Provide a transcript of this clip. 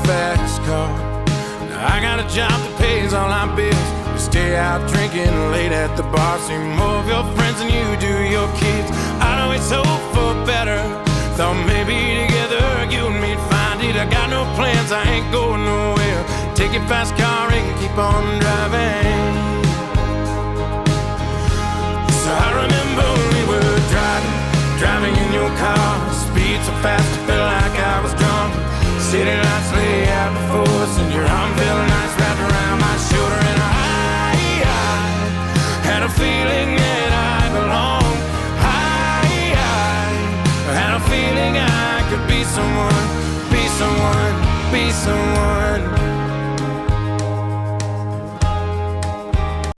fast car. Now I got a job that pays all our bills. We stay out drinking late at the bar. See more of your friends than you do your kids. I'd always hope for better. Thought maybe together you and me'd find it. I got no plans, I ain't going nowhere. Take your fast car and keep on driving.